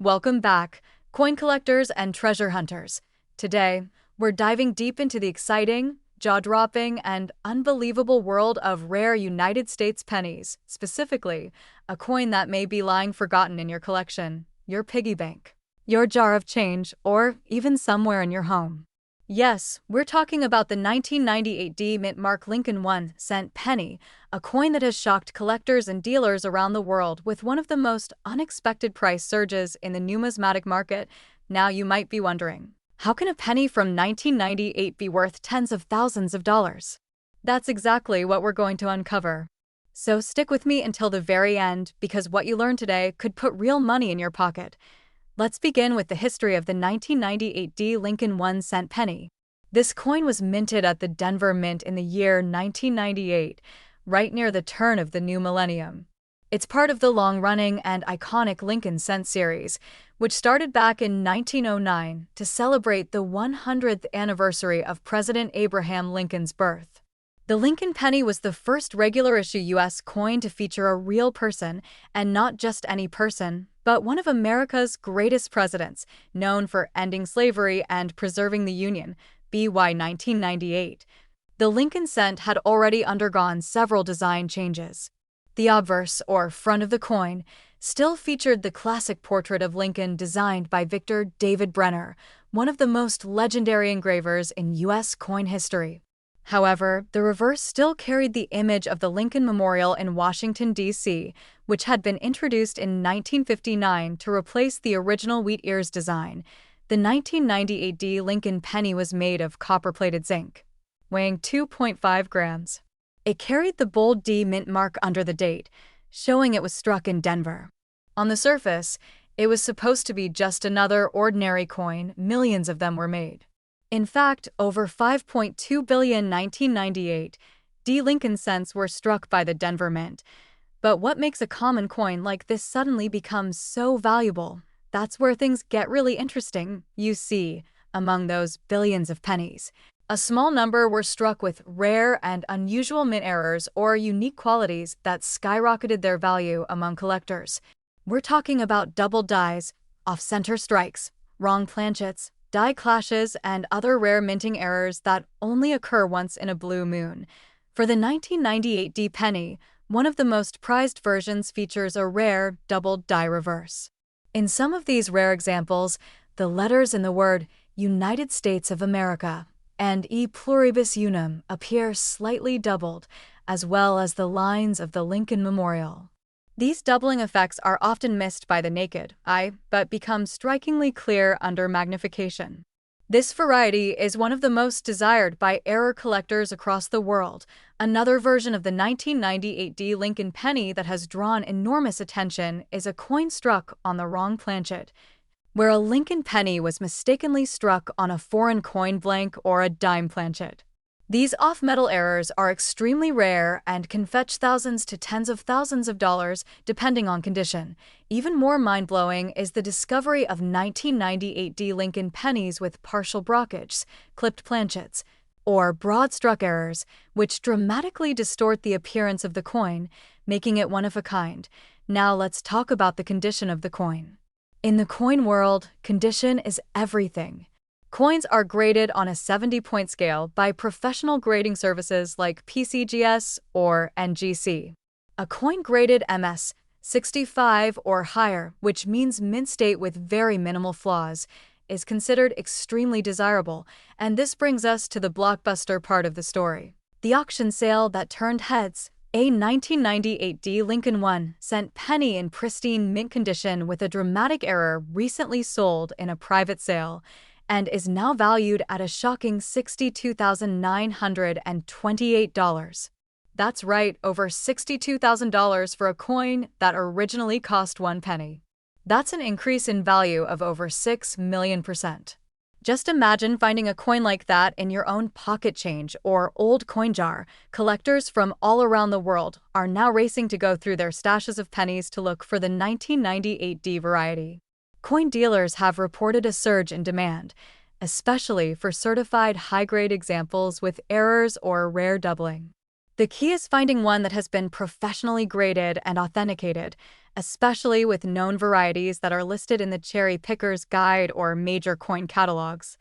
Welcome back, coin collectors and treasure hunters. Today, we're diving deep into the exciting, jaw-dropping, and unbelievable world of rare United States pennies, specifically, a coin that may be lying forgotten in your collection, your piggy bank, your jar of change, or even somewhere in your home. Yes, we're talking about the 1998 D Mint Mark Lincoln 1-cent penny, a coin that has shocked collectors and dealers around the world with one of the most unexpected price surges in the numismatic market. Now you might be wondering, how can a penny from 1998 be worth tens of thousands of dollars? That's exactly what we're going to uncover. So stick with me until the very end, because what you learn today could put real money in your pocket. Let's begin with the history of the 1998 D Lincoln 1-cent penny. This coin was minted at the Denver Mint in the year 1998, right near the turn of the new millennium. It's part of the long-running and iconic Lincoln cent series, which started back in 1909 to celebrate the 100th anniversary of President Abraham Lincoln's birth. The Lincoln penny was the first regular-issue U.S. coin to feature a real person, and not just any person, but one of America's greatest presidents, known for ending slavery and preserving the Union, BY 1998. The Lincoln cent had already undergone several design changes. The obverse, or front of the coin, still featured the classic portrait of Lincoln designed by Victor David Brenner, one of the most legendary engravers in U.S. coin history. However, the reverse still carried the image of the Lincoln Memorial in Washington, D.C., which had been introduced in 1959 to replace the original wheat ears design. The 1998 D Lincoln penny was made of copper-plated zinc, weighing 2.5 grams. It carried the bold D Mint mark under the date, showing it was struck in Denver. On the surface, it was supposed to be just another ordinary coin. Millions of them were made. In fact, over 5.2 billion 1998 D Lincoln cents were struck by the Denver Mint. But what makes a common coin like this suddenly become so valuable? That's where things get really interesting. You see, among those billions of pennies, a small number were struck with rare and unusual mint errors or unique qualities that skyrocketed their value among collectors. We're talking about doubled dies, off-center strikes, wrong planchets, die clashes, and other rare minting errors that only occur once in a blue moon. For the 1998 D penny, one of the most prized versions features a rare doubled die reverse. In some of these rare examples, the letters in the word United States of America and E pluribus unum appear slightly doubled, as well as the lines of the Lincoln Memorial. These doubling effects are often missed by the naked eye, but become strikingly clear under magnification. This variety is one of the most desired by error collectors across the world. Another version of the 1998 D Lincoln penny that has drawn enormous attention is a coin struck on the wrong planchet, where a Lincoln penny was mistakenly struck on a foreign coin blank or a dime planchet. These off-metal errors are extremely rare and can fetch thousands to tens of thousands of dollars, depending on condition. Even more mind-blowing is the discovery of 1998 D Lincoln pennies with partial brockages, clipped planchets, or broad-struck errors, which dramatically distort the appearance of the coin, making it one of a kind. Now let's talk about the condition of the coin. In the coin world, condition is everything. Coins are graded on a 70-point scale by professional grading services like PCGS or NGC. A coin graded MS 65 or higher, which means mint state with very minimal flaws, is considered extremely desirable, and this brings us to the blockbuster part of the story. The auction sale that turned heads. A 1998 D Lincoln 1-cent penny in pristine mint condition with a dramatic error recently sold in a private sale, and is now valued at a shocking $62,928. That's right, over $62,000 for a coin that originally cost 1 penny. That's an increase in value of over 6 million%. Just imagine finding a coin like that in your own pocket change or old coin jar. Collectors from all around the world are now racing to go through their stashes of pennies to look for the 1998 D variety. Coin dealers have reported a surge in demand, especially for certified high-grade examples with errors or rare doubling. The key is finding one that has been professionally graded and authenticated, especially with known varieties that are listed in the Cherry Picker's Guide or major coin catalogs.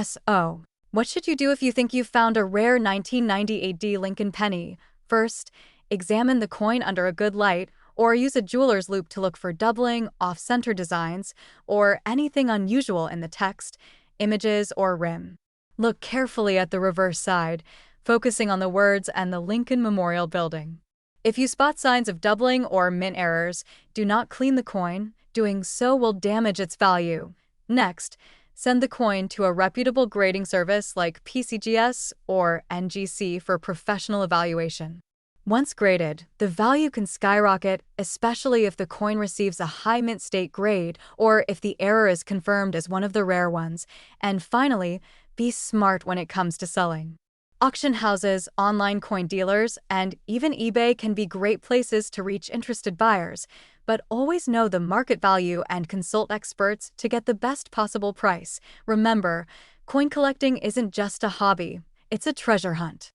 So, what should you do if you think you've found a rare 1990 AD Lincoln penny? First, examine the coin under a good light, or use a jeweler's loupe to look for doubling, off-center designs, or anything unusual in the text, images, or rim. Look carefully at the reverse side, focusing on the words and the Lincoln Memorial Building. If you spot signs of doubling or mint errors, do not clean the coin. Doing so will damage its value. Next, send the coin to a reputable grading service like PCGS or NGC for professional evaluation. Once graded, the value can skyrocket, especially if the coin receives a high mint state grade or if the error is confirmed as one of the rare ones. And finally, be smart when it comes to selling. Auction houses, online coin dealers, and even eBay can be great places to reach interested buyers, but always know the market value and consult experts to get the best possible price. Remember, coin collecting isn't just a hobby, it's a treasure hunt.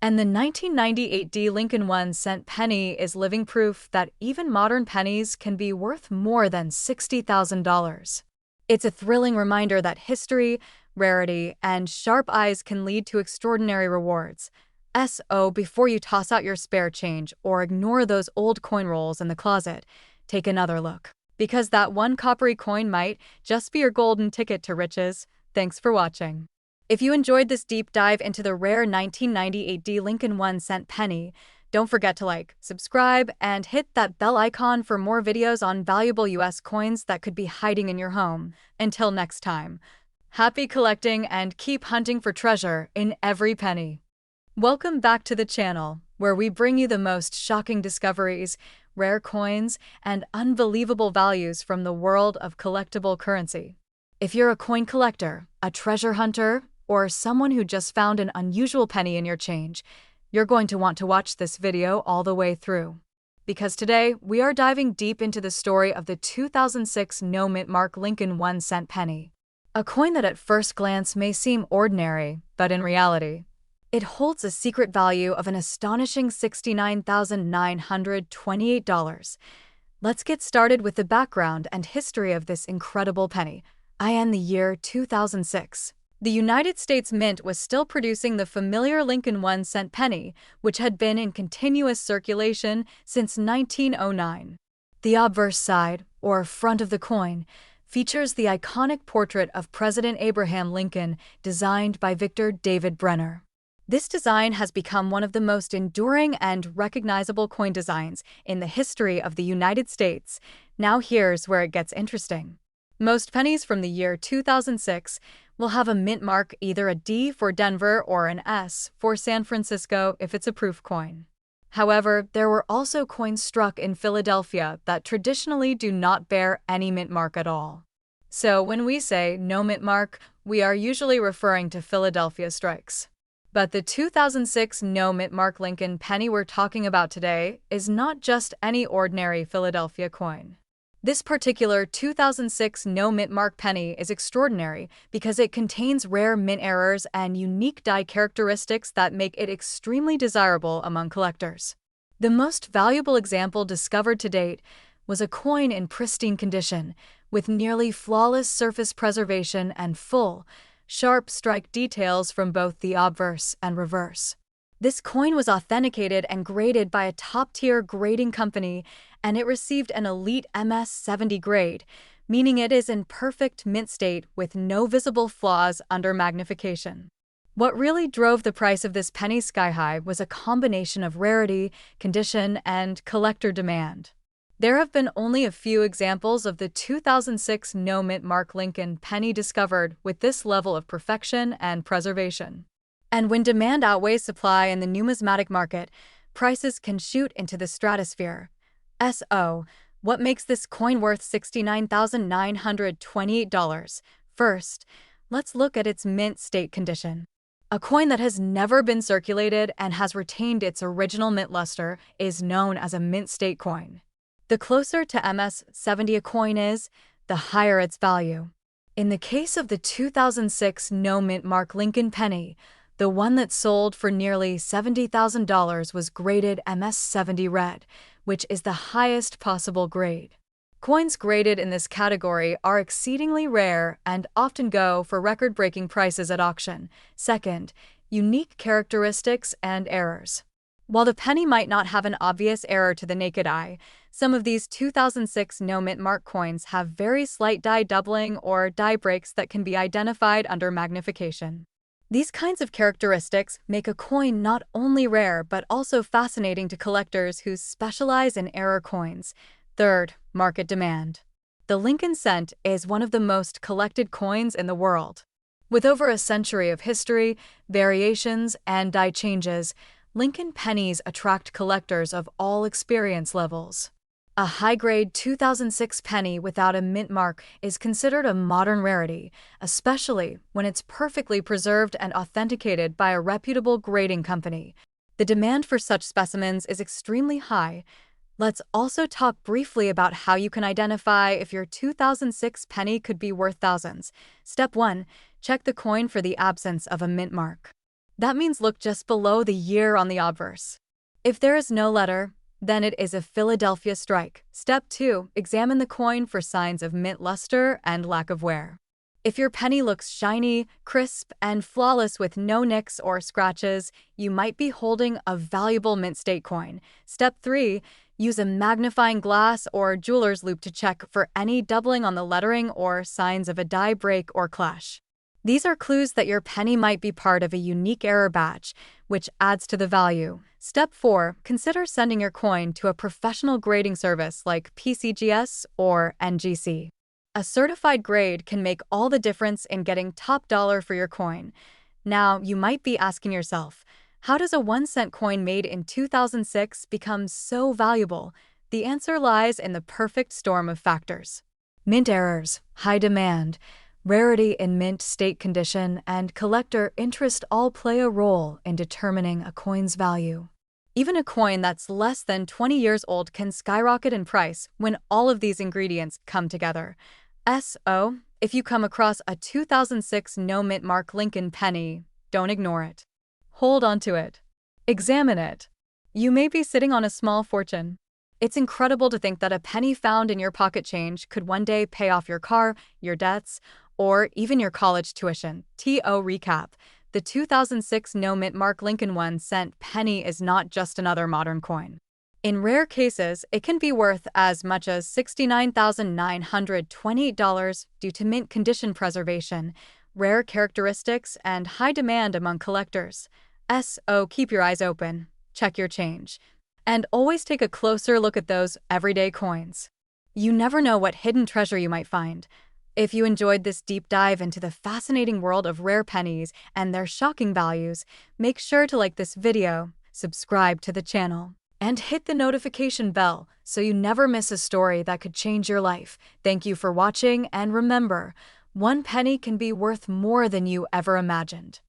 And the 1998 D Lincoln 1-cent penny is living proof that even modern pennies can be worth more than $60,000. It's a thrilling reminder that history, rarity, and sharp eyes can lead to extraordinary rewards. Before you toss out your spare change or ignore those old coin rolls in the closet, take another look. Because that one coppery coin might just be your golden ticket to riches. Thanks for watching. If you enjoyed this deep dive into the rare 1998 D Lincoln 1-cent penny, don't forget to like, subscribe, and hit that bell icon for more videos on valuable US coins that could be hiding in your home. Until next time. Happy collecting and keep hunting for treasure in every penny. Welcome back to the channel, where we bring you the most shocking discoveries, rare coins, and unbelievable values from the world of collectible currency. If you're a coin collector, a treasure hunter, or someone who just found an unusual penny in your change, you're going to want to watch this video all the way through. Because today, we are diving deep into the story of the 2006 no-mint mark Lincoln 1-cent penny. A coin that at first glance may seem ordinary, but in reality, it holds a secret value of an astonishing $69,928. Let's get started with the background and history of this incredible penny. In the year 2006, the United States Mint was still producing the familiar Lincoln 1-cent penny, which had been in continuous circulation since 1909. The obverse side, or front of the coin, features the iconic portrait of President Abraham Lincoln, designed by Victor David Brenner. This design has become one of the most enduring and recognizable coin designs in the history of the United States. Now here's where it gets interesting. Most pennies from the year 2006 will have a mint mark, either a D for Denver or an S for San Francisco if it's a proof coin. However, there were also coins struck in Philadelphia that traditionally do not bear any mint mark at all. So when we say no mint mark, we are usually referring to Philadelphia strikes. But the 2006 no mint mark Lincoln penny we're talking about today is not just any ordinary Philadelphia coin. This particular 2006 no mint mark penny is extraordinary because it contains rare mint errors and unique die characteristics that make it extremely desirable among collectors. The most valuable example discovered to date was a coin in pristine condition, with nearly flawless surface preservation and full, sharp strike details from both the obverse and reverse. This coin was authenticated and graded by a top-tier grading company, and it received an elite MS 70 grade, meaning it is in perfect mint state with no visible flaws under magnification. What really drove the price of this penny sky-high was a combination of rarity, condition, and collector demand. There have been only a few examples of the 2006 no mint mark Lincoln penny discovered with this level of perfection and preservation. And when demand outweighs supply in the numismatic market, prices can shoot into the stratosphere. What makes this coin worth $69,928? First, let's look at its mint state condition. A coin that has never been circulated and has retained its original mint luster is known as a mint state coin. The closer to MS 70 a coin is, the higher its value. In the case of the 2006 no mint mark Lincoln penny, The one that sold for nearly $70,000 was graded MS-70 red, which is the highest possible grade. Coins graded in this category are exceedingly rare and often go for record-breaking prices at auction. Second, unique characteristics and errors. While the penny might not have an obvious error to the naked eye, some of these 2006 no-mint mark coins have very slight die doubling or die breaks that can be identified under magnification. These kinds of characteristics make a coin not only rare but also fascinating to collectors who specialize in error coins. Third, market demand. The Lincoln cent is one of the most collected coins in the world. With over a century of history, variations, and die changes, Lincoln pennies attract collectors of all experience levels. A high-grade 2006 penny without a mint mark is considered a modern rarity, especially when it's perfectly preserved and authenticated by a reputable grading company. The demand for such specimens is extremely high. Let's also talk briefly about how you can identify if your 2006 penny could be worth thousands. Step 1. Check the coin for the absence of a mint mark. That means look just below the year on the obverse. If there is no letter, then it is a Philadelphia strike. Step 2. Examine the coin for signs of mint luster and lack of wear. If your penny looks shiny, crisp, and flawless with no nicks or scratches, you might be holding a valuable mint state coin. Step 3. Use a magnifying glass or jeweler's loupe to check for any doubling on the lettering or signs of a die break or clash. These are clues that your penny might be part of a unique error batch, which adds to the value. Step 4. Consider sending your coin to a professional grading service like PCGS or NGC. A certified grade can make all the difference in getting top dollar for your coin. Now, you might be asking yourself, how does a 1-cent coin made in 2006 become so valuable? The answer lies in the perfect storm of factors. Mint errors, high demand, rarity in mint state condition, and collector interest all play a role in determining a coin's value. Even a coin that's less than 20 years old can skyrocket in price when all of these ingredients come together. So, if you come across a 2006 no-mint mark Lincoln penny, don't ignore it. Hold on to it. Examine it. You may be sitting on a small fortune. It's incredible to think that a penny found in your pocket change could one day pay off your car, your debts, or even your college tuition. To recap, the 2006 no-mint mark Lincoln 1-cent penny is not just another modern coin. In rare cases, it can be worth as much as $69,928 due to mint condition preservation, rare characteristics, and high demand among collectors. So keep your eyes open, check your change, and always take a closer look at those everyday coins. You never know what hidden treasure you might find. If you enjoyed this deep dive into the fascinating world of rare pennies and their shocking values, make sure to like this video, subscribe to the channel, and hit the notification bell so you never miss a story that could change your life. Thank you for watching, and remember, one penny can be worth more than you ever imagined.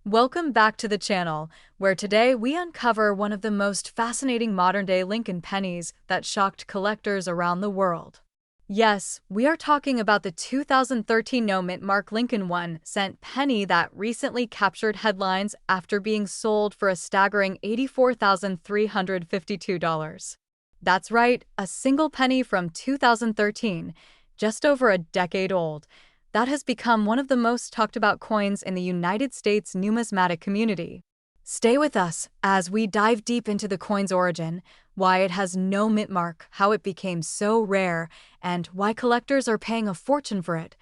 Welcome back to the channel, where today we uncover one of the most fascinating modern-day Lincoln pennies that shocked collectors around the world. Yes, we are talking about the 2013 no-mint mark Lincoln 1-cent penny that recently captured headlines after being sold for a staggering $84,352. That's right, a single penny from 2013, just over a decade old, that has become one of the most talked about coins in the United States numismatic community. Stay with us as we dive deep into the coin's origin, why it has no mint mark, how it became so rare, and why collectors are paying a fortune for it.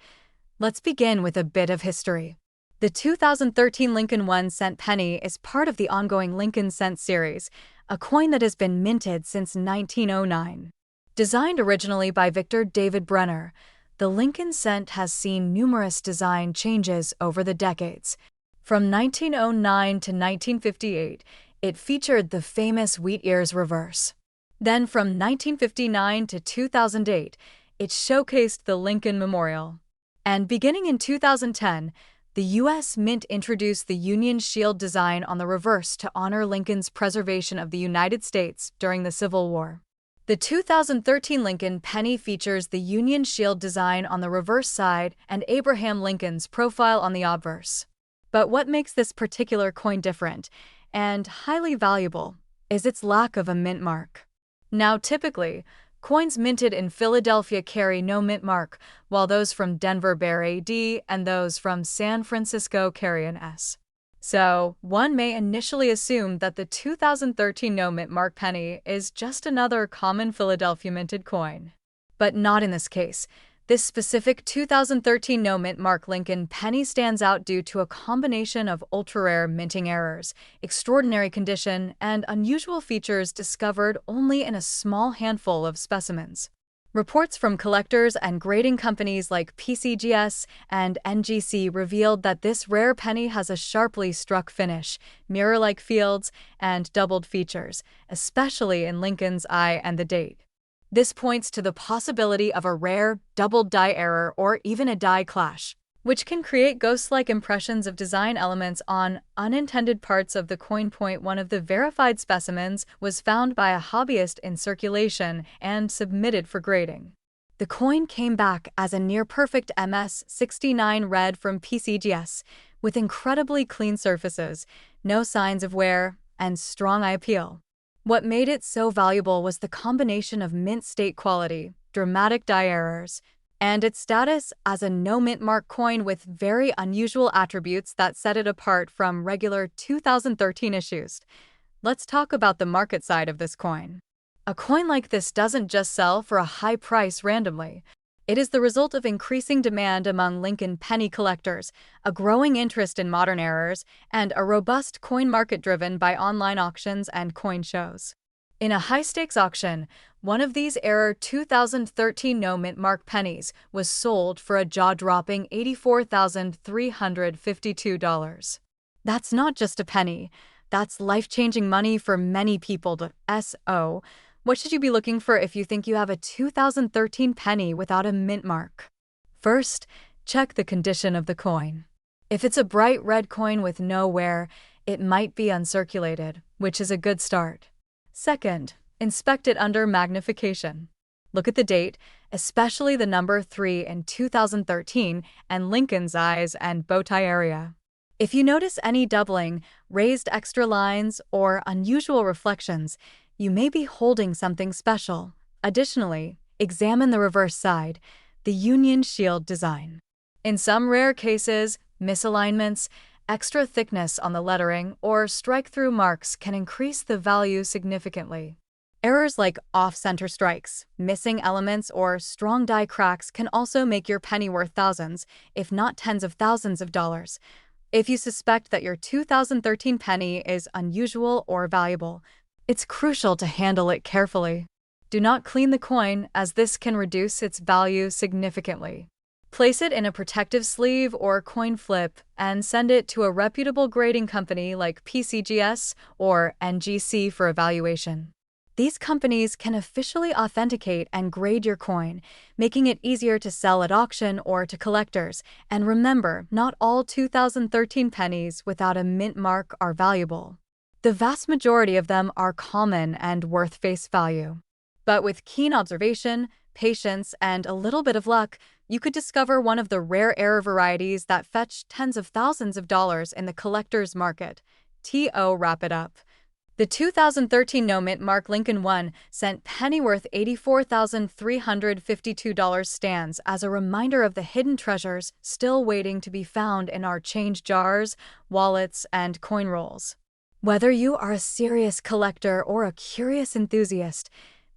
Let's begin with a bit of history. The 2013 Lincoln 1-cent penny is part of the ongoing Lincoln cent series, a coin that has been minted since 1909. Designed originally by Victor David Brenner, the Lincoln cent has seen numerous design changes over the decades. From 1909 to 1958, it featured the famous wheat ears reverse. Then from 1959 to 2008, it showcased the Lincoln Memorial. And beginning in 2010, the U.S. Mint introduced the Union Shield design on the reverse to honor Lincoln's preservation of the United States during the Civil War. The 2013 Lincoln penny features the Union Shield design on the reverse side and Abraham Lincoln's profile on the obverse. But what makes this particular coin different and highly valuable is its lack of a mint mark. Now, typically, coins minted in Philadelphia carry no mint mark, while those from Denver bear a D and those from San Francisco carry an S. So, one may initially assume that the 2013 no mint mark penny is just another common Philadelphia minted coin. But not in this case. This specific 2013 no mint mark Lincoln penny stands out due to a combination of ultra-rare minting errors, extraordinary condition, and unusual features discovered only in a small handful of specimens. Reports from collectors and grading companies like PCGS and NGC revealed that this rare penny has a sharply struck finish, mirror-like fields, and doubled features, especially in Lincoln's eye and the date. This points to the possibility of a rare, doubled die error or even a die clash, which can create ghost-like impressions of design elements on unintended parts of the coin. One of the verified specimens was found by a hobbyist in circulation and submitted for grading. The coin came back as a near-perfect MS69 red from PCGS, with incredibly clean surfaces, no signs of wear, and strong eye appeal. What made it so valuable was the combination of mint state quality, dramatic die errors, and its status as a no mint mark coin with very unusual attributes that set it apart from regular 2013 issues. Let's talk about the market side of this coin. A coin like this doesn't just sell for a high price randomly. It is the result of increasing demand among Lincoln penny collectors, a growing interest in modern errors, and a robust coin market driven by online auctions and coin shows. In a high-stakes auction, one of these error 2013 no mint mark pennies was sold for a jaw-dropping $84,352. That's not just a penny. That's life-changing money for many people. So, what should you be looking for if you think you have a 2013 penny without a mint mark? First, check the condition of the coin. If it's a bright red coin with no wear, it might be uncirculated, which is a good start. Second, inspect it under magnification. Look at the date, especially the number 3 in 2013 and Lincoln's eyes and bow tie area. If you notice any doubling, raised extra lines, or unusual reflections, you may be holding something special. Additionally, examine the reverse side, the Union Shield design. In some rare cases, misalignments, extra thickness on the lettering, or strike-through marks can increase the value significantly. Errors like off-center strikes, missing elements, or strong die cracks can also make your penny worth thousands, if not tens of thousands of dollars. If you suspect that your 2013 penny is unusual or valuable, it's crucial to handle it carefully. Do not clean the coin, as this can reduce its value significantly. Place it in a protective sleeve or coin flip and send it to a reputable grading company like PCGS or NGC for evaluation. These companies can officially authenticate and grade your coin, making it easier to sell at auction or to collectors. And remember, not all 2013 pennies without a mint mark are valuable. The vast majority of them are common and worth face value. But with keen observation, patience, and a little bit of luck, you could discover one of the rare error varieties that fetch tens of thousands of dollars in the collector's market. Wrap it up. The 2013 no mint mark Lincoln 1-cent penny worth $84,352 stands as a reminder of the hidden treasures still waiting to be found in our change jars, wallets, and coin rolls. Whether you are a serious collector or a curious enthusiast,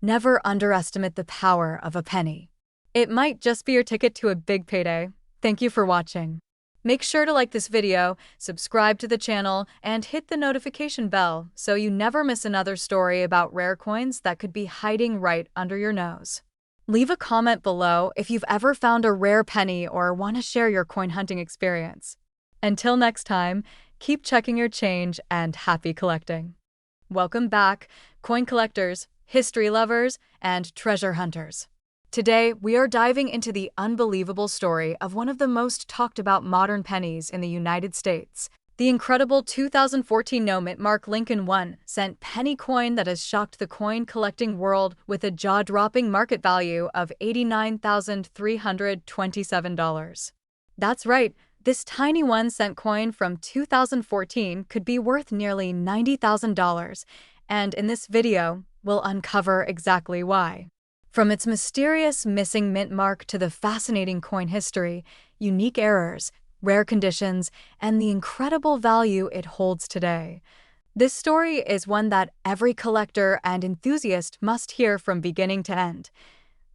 never underestimate the power of a penny. It might just be your ticket to a big payday. Thank you for watching. Make sure to like this video, subscribe to the channel, and hit the notification bell so you never miss another story about rare coins that could be hiding right under your nose. Leave a comment below if you've ever found a rare penny or want to share your coin hunting experience. Until next time, keep checking your change and happy collecting. Welcome back, coin collectors, history lovers, and treasure hunters. Today, we are diving into the unbelievable story of one of the most talked about modern pennies in the United States, the incredible 2014 no mint mark Lincoln 1-cent penny coin that has shocked the coin collecting world with a jaw-dropping market value of $89,327. That's right, This tiny 1 cent coin from 2014 could be worth nearly $90,000, and in this video, we'll uncover exactly why. From its mysterious missing mint mark to the fascinating coin history, unique errors, rare conditions, and the incredible value it holds today. This story is one that every collector and enthusiast must hear from beginning to end.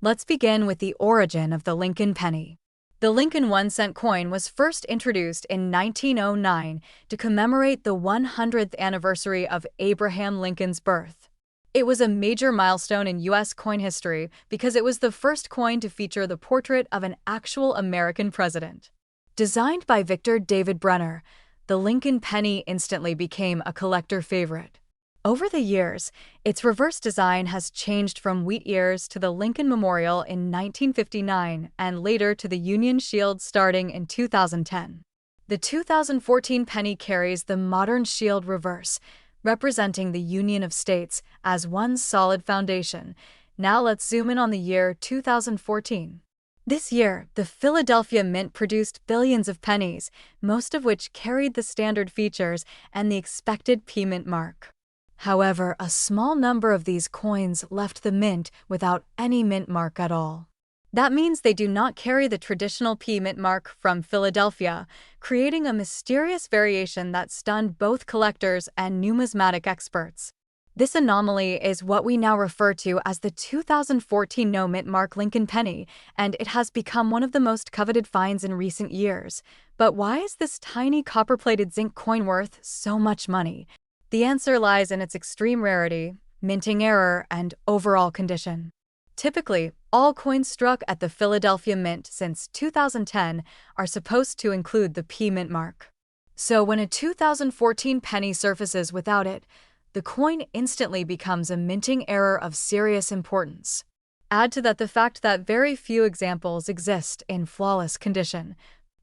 Let's begin with the origin of the Lincoln penny. The Lincoln 1 cent coin was first introduced in 1909 to commemorate the 100th anniversary of Abraham Lincoln's birth. It was a major milestone in U.S. coin history because it was the first coin to feature the portrait of an actual American president. Designed by Victor David Brenner, the Lincoln penny instantly became a collector favorite. Over the years, its reverse design has changed from wheat ears to the Lincoln Memorial in 1959 and later to the Union Shield starting in 2010. The 2014 penny carries the modern shield reverse, representing the Union of States as one solid foundation. Now let's zoom in on the year 2014. This year, the Philadelphia Mint produced billions of pennies, most of which carried the standard features and the expected P mint mark. However, a small number of these coins left the mint without any mint mark at all. That means they do not carry the traditional P mint mark from Philadelphia, creating a mysterious variation that stunned both collectors and numismatic experts. This anomaly is what we now refer to as the 2014 no mint mark Lincoln penny, and it has become one of the most coveted finds in recent years. But why is this tiny copper-plated zinc coin worth so much money? The answer lies in its extreme rarity, minting error, and overall condition. Typically, all coins struck at the Philadelphia Mint since 2010 are supposed to include the P mint mark. So when a 2014 penny surfaces without it, the coin instantly becomes a minting error of serious importance. Add to that the fact that very few examples exist in flawless condition,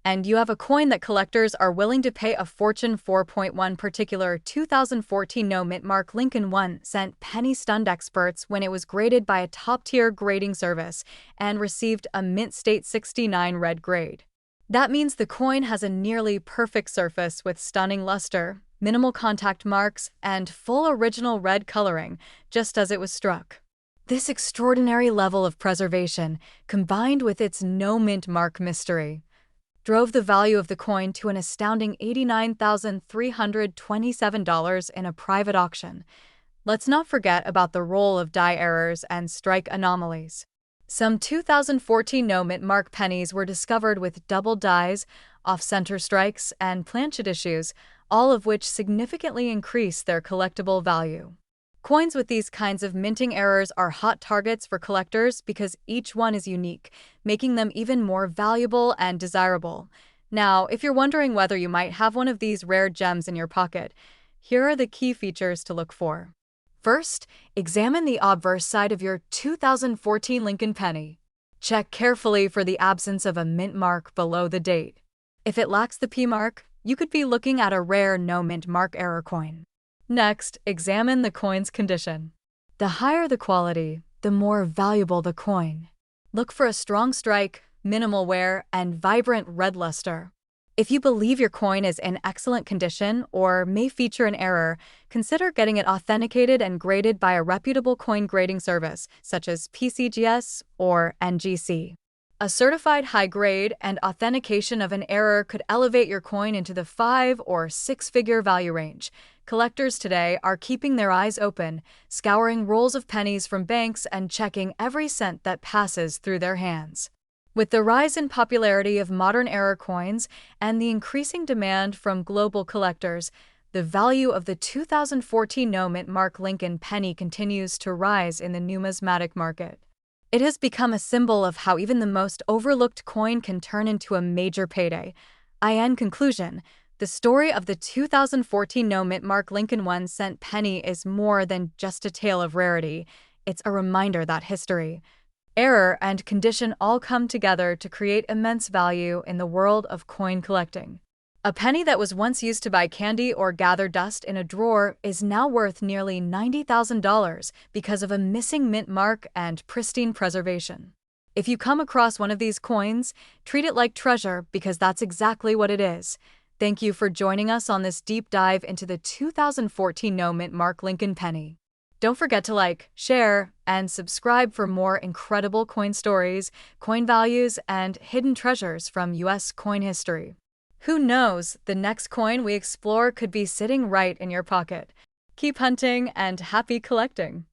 and you have a coin that collectors are willing to pay a fortune for. One particular 2014 no mint mark Lincoln 1 cent penny stunned experts when it was graded by a top-tier grading service and received a mint state 69 red grade. That means the coin has a nearly perfect surface with stunning luster, minimal contact marks, and full original red coloring, just as it was struck. This extraordinary level of preservation, combined with its no mint mark mystery, drove the value of the coin to an astounding $89,327 in a private auction. Let's not forget about the role of die errors and strike anomalies. Some 2014 no mint mark pennies were discovered with double dies, off-center strikes, and planchet issues, all of which significantly increase their collectible value. Coins with these kinds of minting errors are hot targets for collectors because each one is unique, making them even more valuable and desirable. Now, if you're wondering whether you might have one of these rare gems in your pocket, here are the key features to look for. First, examine the obverse side of your 2014 Lincoln penny. Check carefully for the absence of a mint mark below the date. If it lacks the P mark, you could be looking at a rare no mint mark error coin. Next, examine the coin's condition. The higher the quality, the more valuable the coin. Look for a strong strike, minimal wear, and vibrant red luster. If you believe your coin is in excellent condition or may feature an error, consider getting it authenticated and graded by a reputable coin grading service such as PCGS or NGC. A certified high grade and authentication of an error could elevate your coin into the 5- or 6-figure value range. Collectors today are keeping their eyes open, scouring rolls of pennies from banks and checking every cent that passes through their hands. With the rise in popularity of modern error coins and the increasing demand from global collectors, the value of the 2014 no mint mark Lincoln penny continues to rise in the numismatic market. It has become a symbol of how even the most overlooked coin can turn into a major payday. In conclusion, the story of the 2014 no mint mark Lincoln 1 cent penny is more than just a tale of rarity. It's a reminder that history, error, and condition all come together to create immense value in the world of coin collecting. A penny that was once used to buy candy or gather dust in a drawer is now worth nearly $90,000 because of a missing mint mark and pristine preservation. If you come across one of these coins, treat it like treasure because that's exactly what it is. Thank you for joining us on this deep dive into the 2014 No Mint Mark Lincoln penny. Don't forget to like, share, and subscribe for more incredible coin stories, coin values, and hidden treasures from U.S. coin history. Who knows, the next coin we explore could be sitting right in your pocket. Keep hunting and happy collecting.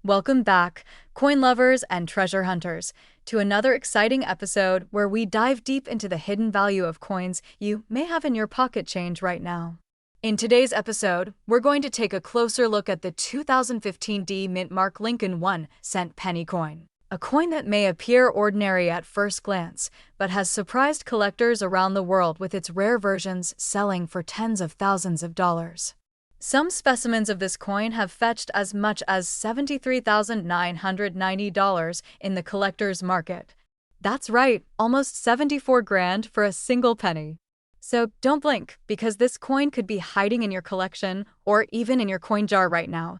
Welcome back, coin lovers and treasure hunters, to another exciting episode where we dive deep into the hidden value of coins you may have in your pocket change right now. In today's episode, we're going to take a closer look at the 2015 Mint Mark Lincoln 1-cent penny coin. A coin that may appear ordinary at first glance, but has surprised collectors around the world with its rare versions selling for tens of thousands of dollars. Some specimens of this coin have fetched as much as $73,990 in the collector's market. That's right, almost 74 grand for a single penny. So don't blink, because this coin could be hiding in your collection or even in your coin jar right now.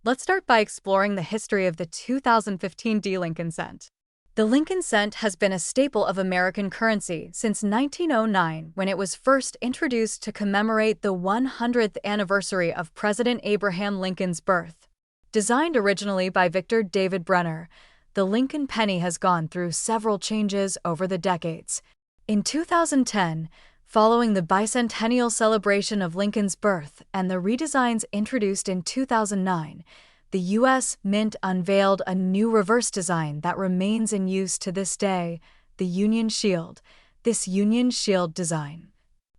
Let's start by exploring the history of the 2015 Lincoln cent. The Lincoln cent has been a staple of American currency since 1909, when it was first introduced to commemorate the 100th anniversary of President Abraham Lincoln's birth. Designed originally by Victor David Brenner, the Lincoln penny has gone through several changes over the decades. In 2010, following the bicentennial celebration of Lincoln's birth and the redesigns introduced in 2009, the U.S. Mint unveiled a new reverse design that remains in use to this day, the Union Shield. This Union Shield design,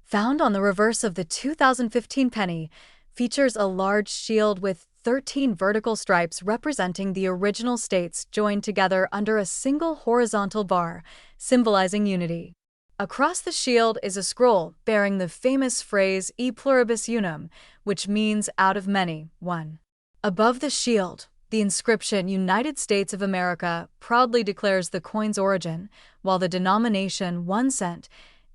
found on the reverse of the 2015 penny, features a large shield with 13 vertical stripes representing the original states joined together under a single horizontal bar, symbolizing unity. Across the shield is a scroll bearing the famous phrase E pluribus unum, which means out of many, one. Above the shield, the inscription United States of America proudly declares the coin's origin, while the denomination 1 cent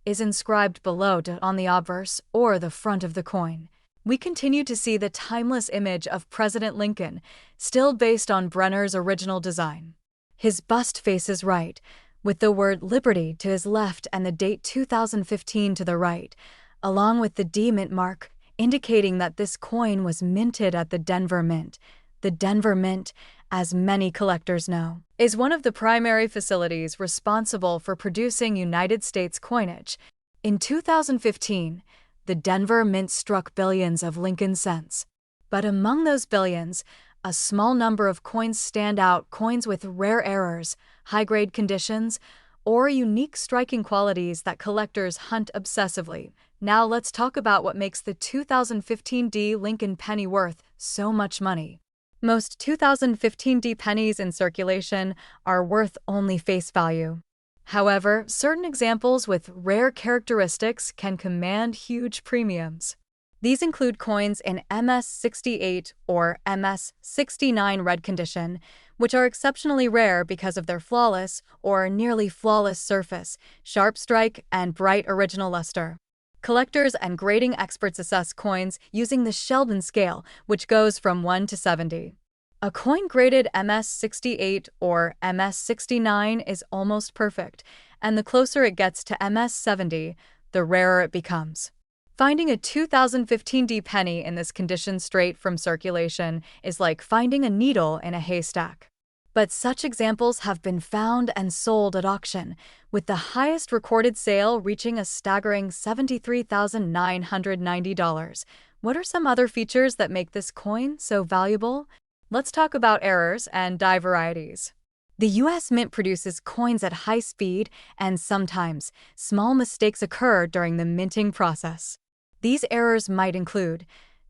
is inscribed below on the obverse or the front of the coin. We continue to see the timeless image of President Lincoln, still based on Brenner's original design. His bust faces right, with the word Liberty to his left and the date 2015 to the right, along with the Mint mark, indicating that this coin was minted at the Denver Mint. The Denver Mint, as many collectors know, is one of the primary facilities responsible for producing United States coinage. In 2015, the Denver Mint struck billions of Lincoln cents. But among those billions, a small number of coins stand out, coins with rare errors, high-grade conditions, or unique striking qualities that collectors hunt obsessively. Now let's talk about what makes the 2015 Lincoln penny worth so much money. Most 2015 pennies in circulation are worth only face value. However, certain examples with rare characteristics can command huge premiums. These include coins in MS-68 or MS-69 red condition, which are exceptionally rare because of their flawless or nearly flawless surface, sharp strike, and bright original luster. Collectors and grading experts assess coins using the Sheldon scale, which goes from 1 to 70. A coin graded MS-68 or MS-69 is almost perfect, and the closer it gets to MS-70, the rarer it becomes. Finding a 2015 penny in this condition straight from circulation is like finding a needle in a haystack. But such examples have been found and sold at auction, with the highest recorded sale reaching a staggering $73,990. What are some other features that make this coin so valuable? Let's talk about errors and die varieties. The U.S. Mint produces coins at high speed, and sometimes small mistakes occur during the minting process. These errors might include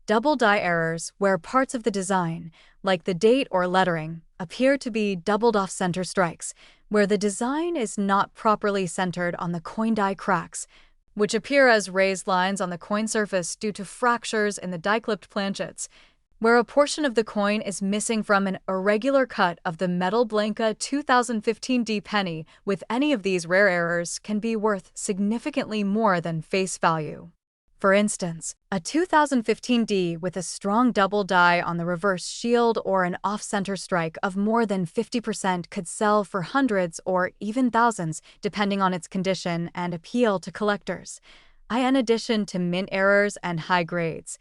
double die errors, where parts of the design, like the date or lettering, appear to be doubled off center strikes, where the design is not properly centered on the coin die cracks, which appear as raised lines on the coin surface due to fractures in the die-clipped planchets, where a portion of the coin is missing from an irregular cut of the metal Blanca 2015 penny. With any of these rare errors can be worth significantly more than face value. For instance, a 2015 D with a strong double die on the reverse shield or an off-center strike of more than 50% could sell for hundreds or even thousands, depending on its condition and appeal to collectors. In addition to mint errors and high grades,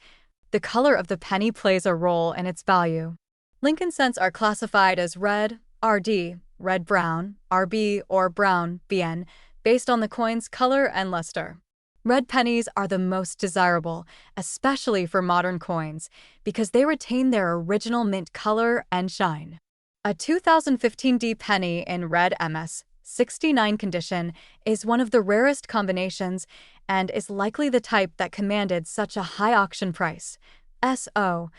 the color of the penny plays a role in its value. Lincoln cents are classified as red, RD, red-brown, RB, or brown, BN, based on the coin's color and luster. Red pennies are the most desirable, especially for modern coins, because they retain their original mint color and shine. A 2015 D penny in red MS69 condition is one of the rarest combinations and is likely the type that commanded such a high auction price. How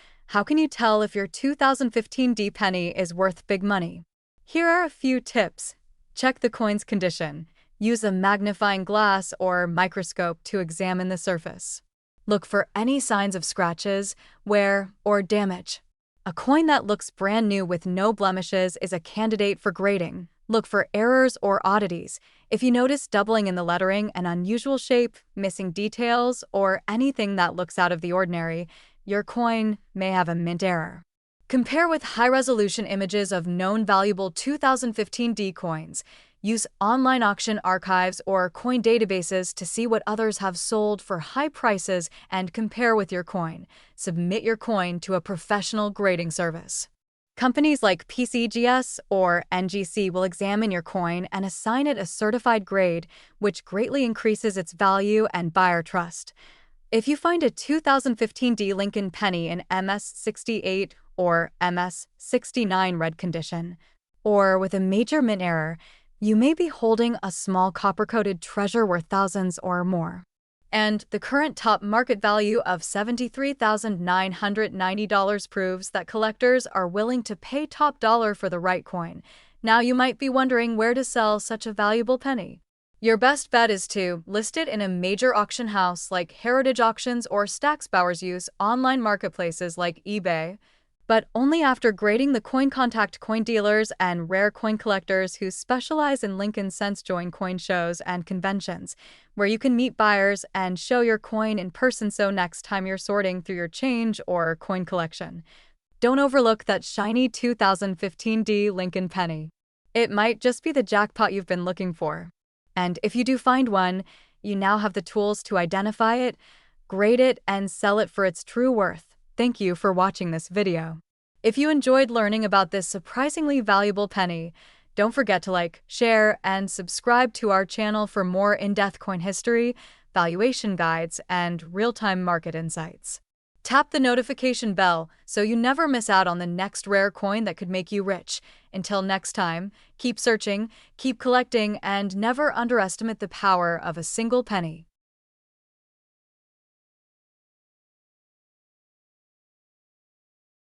can you tell if your 2015 D penny is worth big money? Here are a few tips. Check the coin's condition. Use a magnifying glass or microscope to examine the surface. Look for any signs of scratches, wear, or damage. A coin that looks brand new with no blemishes is a candidate for grading. Look for errors or oddities. If you notice doubling in the lettering, an unusual shape, missing details, or anything that looks out of the ordinary, your coin may have a mint error. Compare with high-resolution images of known valuable 2015 D coins. Use online auction archives or coin databases to see what others have sold for high prices and compare with your coin. Submit your coin to a professional grading service. Companies like PCGS or NGC will examine your coin and assign it a certified grade, which greatly increases its value and buyer trust. If you find a 2015 D Lincoln penny in MS68 or MS69 red condition, or with a major mint error, you may be holding a small copper-coated treasure worth thousands or more. And the current top market value of $73,990 proves that collectors are willing to pay top dollar for the right coin. Now you might be wondering where to sell such a valuable penny. Your best bet is to list it in a major auction house like Heritage Auctions or Stacksbauer's. Use online marketplaces like eBay, but only after grading the coin. Contact coin dealers and rare coin collectors who specialize in Lincoln cents. Join coin shows and conventions, where you can meet buyers and show your coin in person, so next time you're sorting through your change or coin collection, don't overlook that shiny 2015 D Lincoln penny. It might just be the jackpot you've been looking for. And if you do find one, you now have the tools to identify it, grade it, and sell it for its true worth. Thank you for watching this video. If you enjoyed learning about this surprisingly valuable penny, don't forget to like, share, and subscribe to our channel for more in-depth coin history, valuation guides, and real-time market insights. Tap the notification bell so you never miss out on the next rare coin that could make you rich. Until next time, keep searching, keep collecting, and never underestimate the power of a single penny.